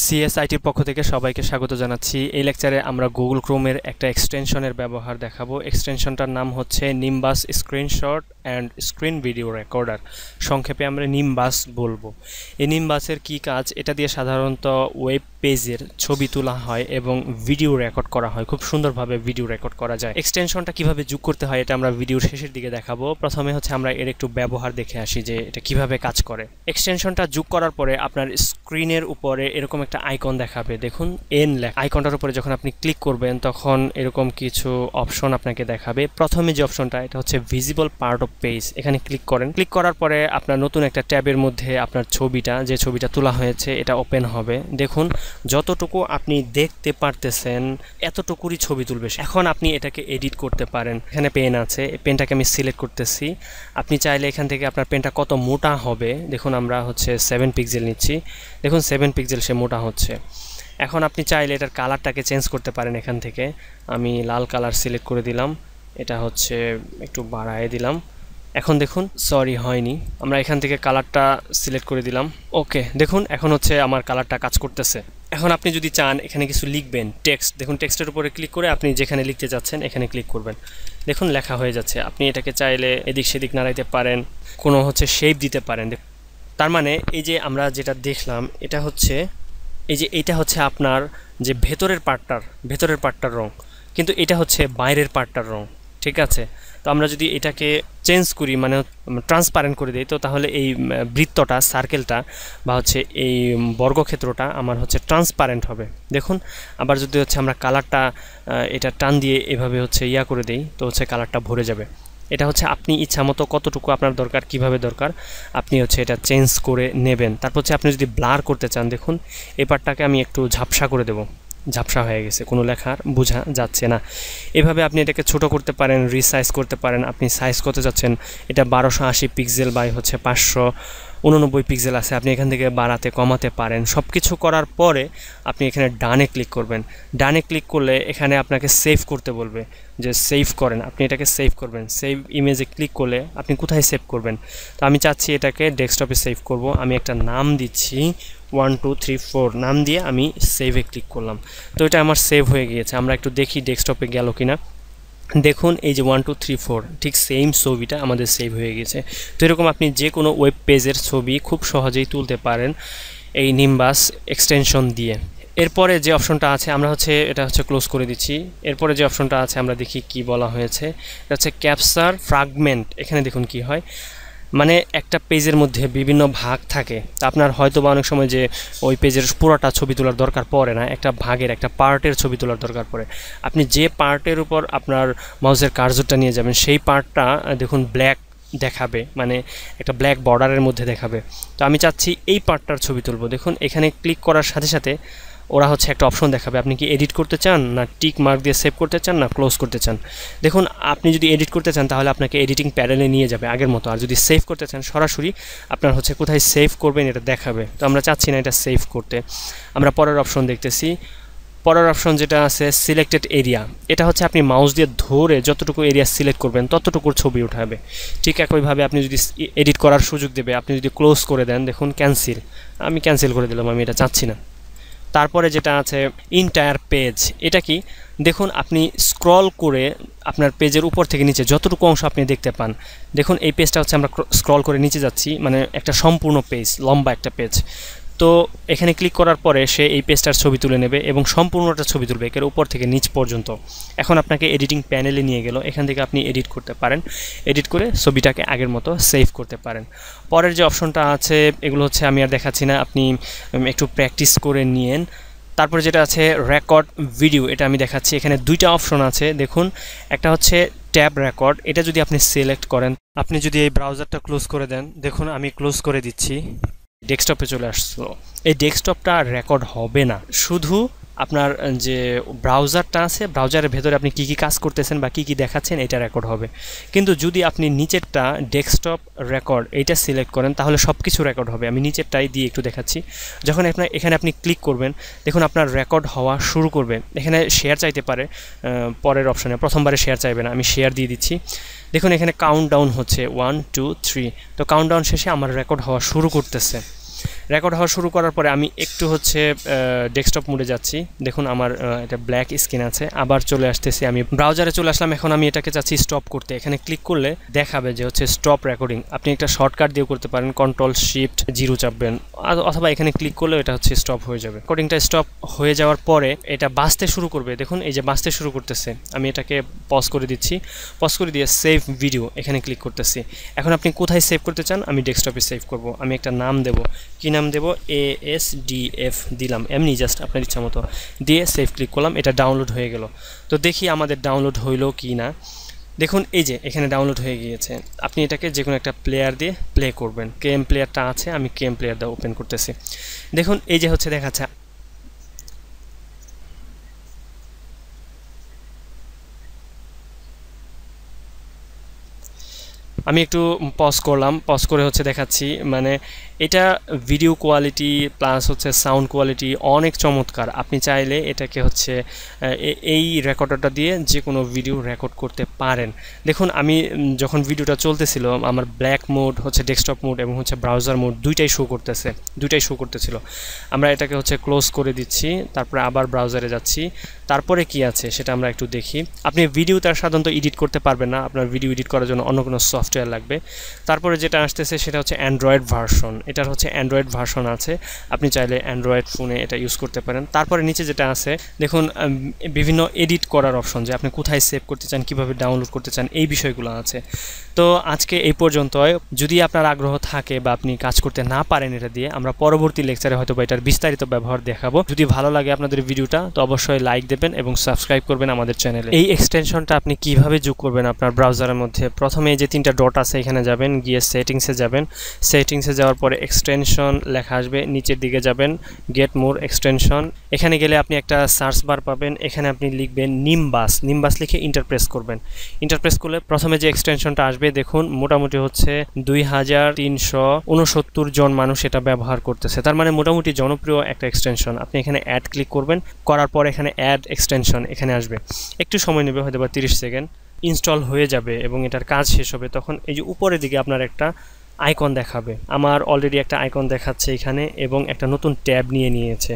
সিএসআইটির পক্ষ থেকে সবাইকে স্বাগত জানাচ্ছি। এই লেকচারে আমরা গুগল ক্রোমের একটা এক্সটেনশনের ব্যবহার দেখাবো। এক্সটেনশনটার নাম হচ্ছে Nimbus screenshot and screen video recorder, সংক্ষেপে আমরা নিম্বাস বলবো। এই নিম্বাসের কী কাজ, এটা দিয়ে সাধারণত ওয়েব পেজের ছবি তোলা হয় এবং ভিডিও রেকর্ড করা হয়, খুব সুন্দরভাবে ভিডিও রেকর্ড করা যায়। এক্সটেনশনটা কিভাবে যোগ করতে হয় এটা আমরা ভিডিওর শেষের দিকে দেখাবো। প্রথমে হচ্ছে আমরা এর একটু ব্যবহার দেখে আসি যে এটা কিভাবে কাজ করে। এক্সটেনশনটা যোগ করার পরে আপনার স্ক্রিনের উপরে এরকম একটা আইকন দেখাবে, দেখুন এন লেখা। আইকনটার উপরে যখন আপনি ক্লিক করবেন তখন এরকম কিছু অপশন আপনাকে দেখাবে। প্রথমে যে অপশনটা, এটা হচ্ছে ভিজিবল পার্ট অফ পেজ, এখানে ক্লিক করেন। ক্লিক করার পরে আপনার নতুন একটা ট্যাবের মধ্যে আপনার যে ছবিটা তোলা হয়েছে এটা ওপেন হবে। দেখুন যতটুকু আপনি দেখতে পারতেছেন এতটুকুরই ছবি তুলবে। এখন আপনি এটাকে এডিট করতে পারেন। এখানে পেন আছে, পেনটাকে আমি সিলেক্ট করতেছি। আপনি চাইলে এখান থেকে আপনার পেনটা কত মোটা হবে, দেখুন আমরা হচ্ছে 7 পিক্সেল নিচ্ছি, দেখুন 7 পিক্সেল সে মোটা হচ্ছে। এখন আপনি চাইলে এটার কালারটাকে চেঞ্জ করতে পারেন। এখান থেকে আমি লাল কালার সিলেক্ট করে দিলাম, এটা হচ্ছে একটু বাড়ায় দিলাম। এখন দেখুন সরি হয়নি, আমরা এখান থেকে কালারটা সিলেক্ট করে দিলাম। ওকে, দেখুন এখন হচ্ছে আমার কালারটা কাজ করতেছে। এখন আপনি যদি চান এখানে কিছু লিখবেন, টেক্সট, দেখুন টেক্সটের উপরে ক্লিক করে আপনি যেখানে লিখতে যাচ্ছেন এখানে ক্লিক করবেন, দেখুন লেখা হয়ে যাচ্ছে। আপনি এটাকে চাইলে এদিক সেদিক নাড়াইতে পারেন, কোনো হচ্ছে শেপ দিতে পারেন। তার মানে এই যে আমরা যেটা দেখলাম এটা হচ্ছে এইটা হচ্ছে আপনার যে ভেতরের পার্টটার রং, কিন্তু এটা হচ্ছে বাইরের পার্টটার রং, ঠিক আছে? তো আমরা যদি এটাকে চেঞ্জ করি, মানে ট্রান্সপারেন্ট করে দিই, তো তাহলে এই বৃত্তটা, সার্কেলটা বা হচ্ছে এই বর্গক্ষেত্রটা আমার হচ্ছে ট্রান্সপারেন্ট হবে। দেখুন আবার যদি হচ্ছে আমরা কালারটা এটা টান দিয়ে এভাবে হচ্ছে করে দিই, তো হচ্ছে কালারটা ভরে যাবে। এটা হচ্ছে আপনি ইচ্ছামতো কতটুকু আপনার দরকার, কিভাবে দরকার আপনি হচ্ছে এটা চেঞ্জ করে নেবেন। তারপর হচ্ছে আপনি যদি ব্লার করতে চান, দেখুন এই পার্টটাকে আমি একটু ঝাপসা করে দেব, ঝাপসা হয়ে গেছে, কোনো লেখার বোঝা যাচ্ছে না। এভাবে আপনি এটাকে ছোট করতে পারেন, রিসাইজ করতে পারেন। আপনি সাইজ করতে যাচ্ছেন, এটা 1280 পিক্সেল বাই হচ্ছে 589 পিক্সেল আছে, আপনি এখান থেকে বাড়াতে কমাতে পারেন। সব কিছু করার পরে আপনি এখানে ডানে ক্লিক করবেন। ডানে ক্লিক করলে এখানে আপনাকে সেভ করতে বলবে যে সেভ করেন, আপনি এটাকে সেভ করবেন। সেভ ইমেজে ক্লিক করলে আপনি কোথায় সেভ করবেন, তো আমি চাচ্ছি এটাকে ডেস্কটপে সেভ করব। আমি একটা নাম দিচ্ছি 1 2 3 4, নাম দিয়ে আমি সেভে ক্লিক করলাম। তো এটা আমার সেভ হয়ে গিয়েছে। আমরা একটু দেখি ডেস্কটপে গেল কিনা। দেখুন এই যে 1 2 3 4 ঠিক সেম ছবিটা আমাদের সেভ হয়ে গেছে। তো এরকম আপনি যে কোনো ওয়েব পেজের ছবি খুব সহজেই তুলতে পারেন এই নিম্বাস এক্সটেনশন দিয়ে। এরপরে যে অপশনটা আছে আমরা হচ্ছে এটা হচ্ছে ক্লোজ করে দিচ্ছি। এরপরে যে অপশনটা আছে আমরা দেখি কি বলা হয়েছে। এটা হচ্ছে ক্যাপচার ফ্র্যাগমেন্ট। এখানে দেখুন কি হয়, মানে একটা পেজের মধ্যে বিভিন্ন ভাগ থাকে। তা আপনার হয়তো বা অনেক সময় যে ওই পেজের পুরোটা ছবি তোলার দরকার পড়ে না, একটা ভাগের, একটা পার্টের ছবি তোলার দরকার পড়ে। আপনি যে পার্টের উপর আপনার মাউসের কার্সরটা নিয়ে যাবেন সেই পার্টটা দেখুন ব্ল্যাক দেখাবে, মানে একটা ব্ল্যাক বর্ডারের মধ্যে দেখাবে। তো আমি চাচ্ছি এই পার্টটার ছবি তুলব। দেখুন এখানে ক্লিক করার সাথে সাথে ওরা হচ্ছে একটা অপশন দেখাবে, আপনি কি এডিট করতে চান, না টিক মার্ক দিয়ে সেভ করতে চান, না ক্লোজ করতে চান। দেখুন আপনি যদি এডিট করতে চান তাহলে আপনাকে এডিটিং প্যানেলে নিয়ে যাবে আগের মতো, আর যদি সেভ করতে চান সরাসরি আপনার হচ্ছে কোথায় সেভ করবেন এটা দেখাবে। তো আমরা চাচ্ছি না এটা সেভ করতে। আমরা পরের অপশন দেখতেছি। পরের অপশন যেটা আছে সিলেক্টেড এরিয়া, এটা হচ্ছে আপনি মাউস দিয়ে ধরে যতটুকু এরিয়া সিলেক্ট করবেন ততটুকুর ছবি উঠাবে। ঠিক একইভাবে আপনি যদি এডিট করার সুযোগ দেবে, আপনি যদি ক্লোজ করে দেন, দেখুন ক্যান্সেল, আমি ক্যান্সেল করে দিলাম, আমি এটা চাচ্ছি না। তারপরে যেটা আছে ইন্টায়ার পেজ, এটা কি দেখুন আপনি স্ক্রল করে আপনার পেজের উপর থেকে নিচে যতটুকু অংশ আপনি দেখতে পান, দেখুন এই পেজটা হচ্ছে আমরা স্ক্রল করে নিচে যাচ্ছি, মানে একটা সম্পূর্ণ পেজ, লম্বা একটা পেজ। তো এখানে ক্লিক করার পরে সে এই পেজটার ছবি তুলে নেবে এবং সম্পূর্ণটা ছবি তুলবে এর উপর থেকে নিচ পর্যন্ত। এখন আপনাকে এডিটিং প্যানেলে নিয়ে গেল, এখান থেকে আপনি এডিট করতে পারেন, এডিট করে ছবিটাকে আগের মতো সেভ করতে পারেন। পরের যে অপশনটা আছে এগুলো হচ্ছে আমি আর দেখাচ্ছি না, আপনি একটু প্র্যাকটিস করে নিয়েন। তারপরে যেটা আছে রেকর্ড ভিডিও, এটা আমি দেখাচ্ছি। এখানে দুইটা অপশন আছে, দেখুন একটা হচ্ছে ট্যাব রেকর্ড, এটা যদি আপনি সিলেক্ট করেন, আপনি যদি এই ব্রাউজারটা ক্লোজ করে দেন, দেখুন আমি ক্লোজ করে দিচ্ছি, ডেস্কটপে চলে আসলো। এই ডেস্কটপটা রেকর্ড হবে না, শুধু আপনার যে ব্রাউজারটা আছে ব্রাউজারের ভেতরে আপনি কি কি কাজ করতেছেন বা কি কি দেখাচ্ছেন এটা রেকর্ড হবে। কিন্তু যদি আপনি নিচেরটা ডেস্কটপ রেকর্ড এইটা সিলেক্ট করেন তাহলে সব কিছু রেকর্ড হবে। আমি নিচেরটাই দিয়ে একটু দেখাচ্ছি। যখন এখানে আপনি ক্লিক করবেন, দেখুন আপনার রেকর্ড হওয়া শুরু করবে। এখানে শেয়ার চাইতে পারে, পরের অপশানে প্রথমবারে শেয়ার চাইবে না, আমি শেয়ার দিয়ে দিচ্ছি। দেখুন এখানে কাউন্টডাউন হচ্ছে 1 2 3, তো কাউন্টডাউন শেষে আমার রেকর্ড হওয়া শুরু করতেছে। রেকর্ড হওয়া শুরু করার পরে আমি একটু হচ্ছে ডেস্কটপ মোডে যাচ্ছি। দেখুন আমার এটা ব্ল্যাক স্ক্রিন আছে। আবার চলে আসতেছি, আমি ব্রাউজারে চলে আসলাম। এখন আমি এটাকে চাচ্ছি স্টপ করতে। এখানে ক্লিক করলে দেখাবে যে হচ্ছে স্টপ রেকর্ডিং। আপনি একটা শর্টকাট দিয়ে করতে পারেন, Ctrl+Shift+0 চাপবেন, অথবা এখানে ক্লিক করলে এটা হচ্ছে স্টপ হয়ে যাবে। রেকর্ডিংটা স্টপ হয়ে যাওয়ার পরে এটা বাজতে শুরু করবে। দেখুন এই যে বাজতে শুরু করতেছে। আমি এটাকে পজ করে দিচ্ছি, পজ করে দিয়ে সেভ ভিডিও এখানে ক্লিক করতেছি। এখন আপনি কোথায় সেভ করতে চান? আমি ডেস্কটপে সেভ করব। আমি একটা নাম দেব। কি নাম দেব? ASDF দিলাম, এমনি জাস্ট আপনার ইচ্ছা মতো দিয়ে সেভ ক্লিক করলাম। এটা ডাউনলোড হয়ে গেল। তো দেখি আমাদের ডাউনলোড হইলো কি না। দেখুন এই যে এখানে ডাউনলোড হয়ে গিয়েছে। আপনি এটাকে যে কোনো একটা প্লেয়ার দিয়ে প্লে করবেন। কেএম প্লেয়ারটা আছে, আমি কেএম প্লেয়ার দিয়ে ওপেন করতেছি। দেখুন এই যে হচ্ছে দেখাচ্ছে। আমি একটু পজ করলাম, পজ করে হচ্ছে দেখাচ্ছি। মানে এটা ভিডিও কোয়ালিটি প্লাস হচ্ছে সাউন্ড কোয়ালিটি অনেক চমৎকার। আপনি চাইলে এটাকে হচ্ছে এই রেকর্ডারটা দিয়ে যে কোনো ভিডিও রেকর্ড করতে পারেন। দেখুন আমি যখন ভিডিওটা চলতেছিল আমার ব্ল্যাক মোড হচ্ছে ডেস্কটপ মোড এবং হচ্ছে ব্রাউজার মোড দুইটাই শো করতেছিল। আমরা এটাকে হচ্ছে ক্লোজ করে দিচ্ছি, তারপরে আবার ব্রাউজারে যাচ্ছি। তারপরে কি আছে সেটা আমরা একটু দেখি। আপনি ভিডিও তার সাধারণত এডিট করতে পারবেন না, আপনার ভিডিও এডিট করার জন্য অন্য কোনো সফটওয়্যার লাগবে। তারপরে যেটা আসতেছে সেটা হচ্ছে অ্যান্ড্রয়েড ভার্সন। এটার হচ্ছে অ্যান্ড্রয়েড ভার্সন আছে, আপনি চাইলে অ্যান্ড্রয়েড ফোনে এটা ইউজ করতে পারেন। তারপরে নিচে যেটা আছে দেখুন বিভিন্ন এডিট করার অপশন, যে আপনি কোথায় সেভ করতে চান, কিভাবে ডাউনলোড করতে চান, এই বিষয়গুলো আছে। তো আজকে এই পর্যন্তই। যদি আপনার আগ্রহ থাকে বা আপনি কাজ করতে না পারেন এটা দিয়ে, আমরা পরবর্তী লেকচারে হয়তো বা এটার বিস্তারিত ব্যবহার দেখাবো। যদি ভালো লাগে আপনাদের ভিডিওটা তো অবশ্যই লাইক দেবেন এবং সাবস্ক্রাইব করবেন আমাদের চ্যানেলে। এই এক্সটেনশনটা আপনি কিভাবে যোগ করবেন আপনার ব্রাউজারের মধ্যে? প্রথমে এই যে 3টা ডট আছে এখানে যাবেন, গিয়ে সেটিংসে যাবেন। সেটিংসে যাওয়ার পরে এক্সটেনশন লেখা আসবে, নিচের দিকে যাবেন, গেট মোর এক্সটেনশন। এখানে গেলে আপনি একটা সার্চ বার পাবেন। এখানে আপনি লিখবেন নিম্বাস লিখে ইন্টারপ্রেস করবেন। ইন্টারপ্রেস করলে প্রথমে যে এক্সটেনশনটা আসবে দেখুন মোটামুটি হচ্ছে 2369 জন মানুষ এটা ব্যবহার করতেছে। তার মানে মোটামুটি জনপ্রিয় একটা এক্সটেনশন। আপনি এখানে অ্যাড ক্লিক করবেন, করার পর এখানে অ্যাড এক্সটেনশন এখানে আসবে। একটু সময় নেবে, হয়তো বা 30 সেকেন্ড। ইনস্টল হয়ে যাবে এবং এটার কাজ শেষ হবে। তখন এই যে উপরের দিকে আপনার একটা আইকন দেখাবে। আমার অলরেডি একটা আইকন দেখাচ্ছে এখানে এবং একটা নতুন ট্যাব নিয়েছে।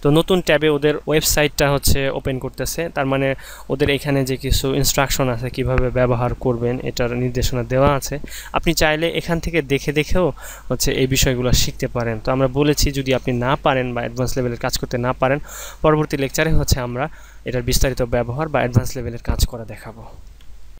তো নতুন ট্যাবে ওদের ওয়েবসাইটটা হচ্ছে ওপেন করতেছে। তার মানে ওদের এখানে যে কিছু ইনস্ট্রাকশন আছে কিভাবে ব্যবহার করবেন এটার নির্দেশনা দেওয়া আছে। আপনি চাইলে এখান থেকে দেখেও হচ্ছে এই বিষয়গুলো শিখতে পারেন। তো আমরা বলেছি যদি আপনি না পারেন বা অ্যাডভান্স লেভেলের কাজ করতে না পারেন, পরবর্তী লেকচারে হচ্ছে আমরা এটার বিস্তারিত ব্যবহার বা অ্যাডভান্স লেভেলের কাজ করা দেখাবো।